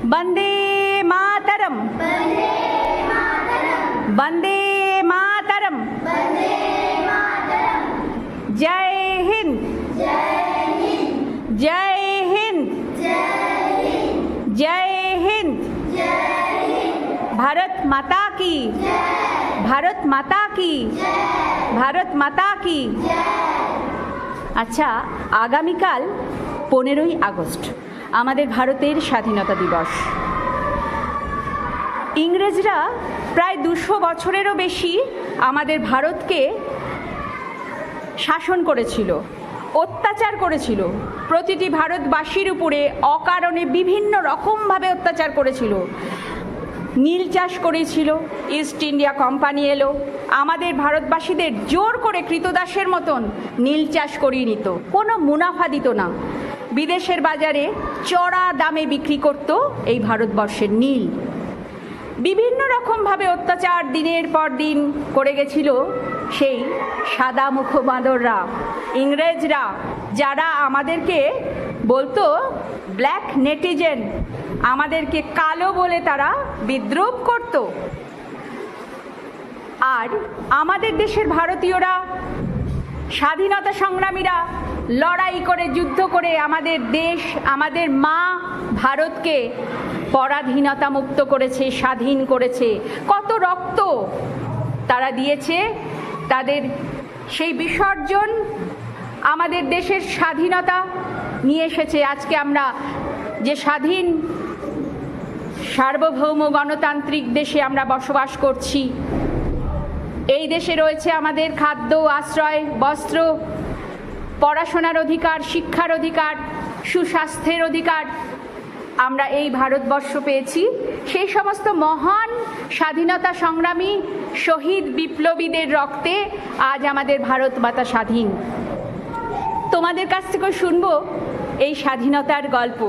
বন্দে মাতরম, বন্দে মাতরম, জয় হিন্দ, জয় হিন্দ, জয় হিন্দ, ভারত মাতা কি, ভারত মাতা কি, ভারত মাতা কি। আচ্ছা, আগামীকাল 15ই আগস্ট আমাদের ভারতের স্বাধীনতা দিবস। ইংরেজরা প্রায় 200 বছরেরও বেশি আমাদের ভারতকে শাসন করেছিল, অত্যাচার করেছিল, প্রতিটি ভারতবাসীর উপরে অকারণে বিভিন্ন রকমভাবে অত্যাচার করেছিল। নীল চাষ করেছিল, ইস্ট ইন্ডিয়া কোম্পানি এলো, আমাদের ভারতবাসীদের জোর করে কৃতদাসের মতন নীল চাষ করিয়ে নিত, কোনো মুনাফা দিত না। বিদেশের বাজারে চড়া দামে বিক্রি করত এই ভারতবর্ষের নীল। বিভিন্ন রকমভাবে অত্যাচার দিনের পর দিন করে গেছিল সেই সাদা মুখ বাঁদররা, ইংরেজরা, যারা আমাদেরকে বলতো ব্ল্যাক নেটিজেন, আমাদেরকে কালো বলে তারা বিদ্রুপ করত। আর আমাদের দেশের ভারতীয়রা, স্বাধীনতা সংগ্রামীরা লড়াই করে, যুদ্ধ করে আমাদের দেশ, আমাদের মা ভারতকে পরাধীনতা মুক্ত করেছে, স্বাধীন করেছে। কত রক্ত তারা দিয়েছে, তাদের সেই বিসর্জন আমাদের দেশের স্বাধীনতা নিয়ে এসেছে। আজকে আমরা যে স্বাধীন সার্বভৌম গণতান্ত্রিক দেশে আমরা বসবাস করছি, এই দেশে রয়েছে আমাদের খাদ্য, আশ্রয়, বস্ত্র, পড়াশোনার অধিকার, শিক্ষার অধিকার, সুস্বাস্থ্যের অধিকার আমরা এই ভারতবর্ষ পেয়েছি। সেই সমস্ত মহান স্বাধীনতা সংগ্রামী শহীদ বিপ্লবীদের রক্তে আজ আমাদের ভারত মাতা স্বাধীন। তোমাদের কাছ থেকে শুনবো এই স্বাধীনতার গল্প।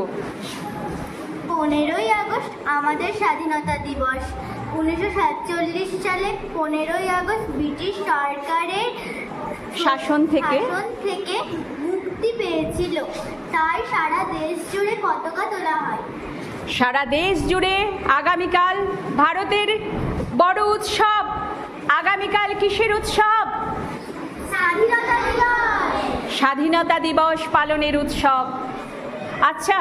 15ই আগস্ট আমাদের স্বাধীনতা দিবস। 1947 সালে 15ই আগস্ট ব্রিটিশ সরকারের শাসন থেকে মুক্তি পেয়েছিল, তাই সারা দেশ জুড়ে পতাকা তোলা হয়। সারা দেশ জুড়ে আগামীকাল ভারতের বড় উৎসব। আগামীকাল কিসের উৎসব? স্বাধীনতা দিবস। স্বাধীনতা দিবস পালনের উৎসব। আচ্ছা,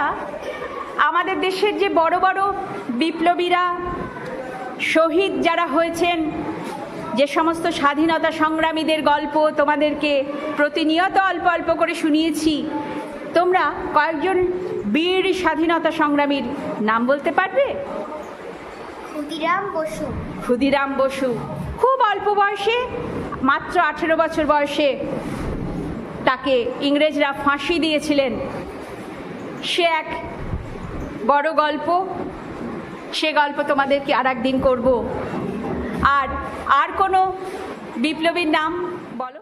আমাদের দেশের যে বড় বড় বিপ্লবীরা, শহীদ যারা হয়েছেন, যে সমস্ত স্বাধীনতা সংগ্রামীদের গল্প তোমাদেরকে প্রতিনিয়ত অল্প অল্প করে শুনিয়েছি, তোমরা কয়েকজন বীর স্বাধীনতা সংগ্রামীর নাম বলতে পারবে? ক্ষুদিরাম বসু। ক্ষুদিরাম বসু খুব অল্প বয়সে, মাত্র 18 বছর বয়সে তাকে ইংরেজরা ফাঁসি দিয়েছিলেন। সে এক বড় গল্প, সে গল্প তোমাদেরকে আর একদিন করব। আর কোনো বিপ্লবীর নাম বলো।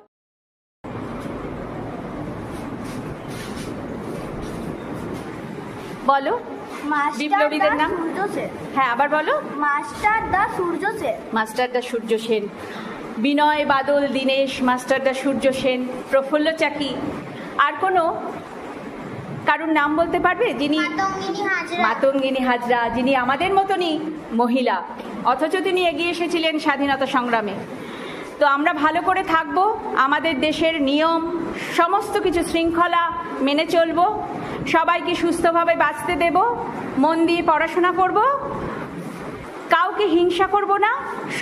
বলো বিপ্লবীদের নাম। হ্যাঁ, আবার বলো। মাস্টারদা সূর্য সেন। মাস্টারদা সূর্য সেন, বিনয় বাদল দীনেশ, মাস্টারদা সূর্য সেন, প্রফুল্ল চাকি। আর কোনো কারুর নাম বলতে পারবে যিনি? মাতঙ্গিনী হাজরা, যিনি আমাদের মতনই মহিলা, অথচ তিনি এগিয়ে এসেছিলেন স্বাধীনতা সংগ্রামে। তো আমরা ভালো করে থাকবো, আমাদের দেশের নিয়ম সমস্ত কিছু শৃঙ্খলা মেনে চলবো, সবাইকে সুস্থভাবে বাঁচতে দেব, মন দিয়ে পড়াশোনা করব, কাউকে হিংসা করব না,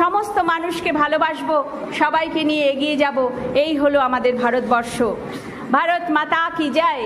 সমস্ত মানুষকে ভালোবাসবো, সবাইকে নিয়ে এগিয়ে যাব। এই হলো আমাদের ভারতবর্ষ। ভারত মাতা কি জয়।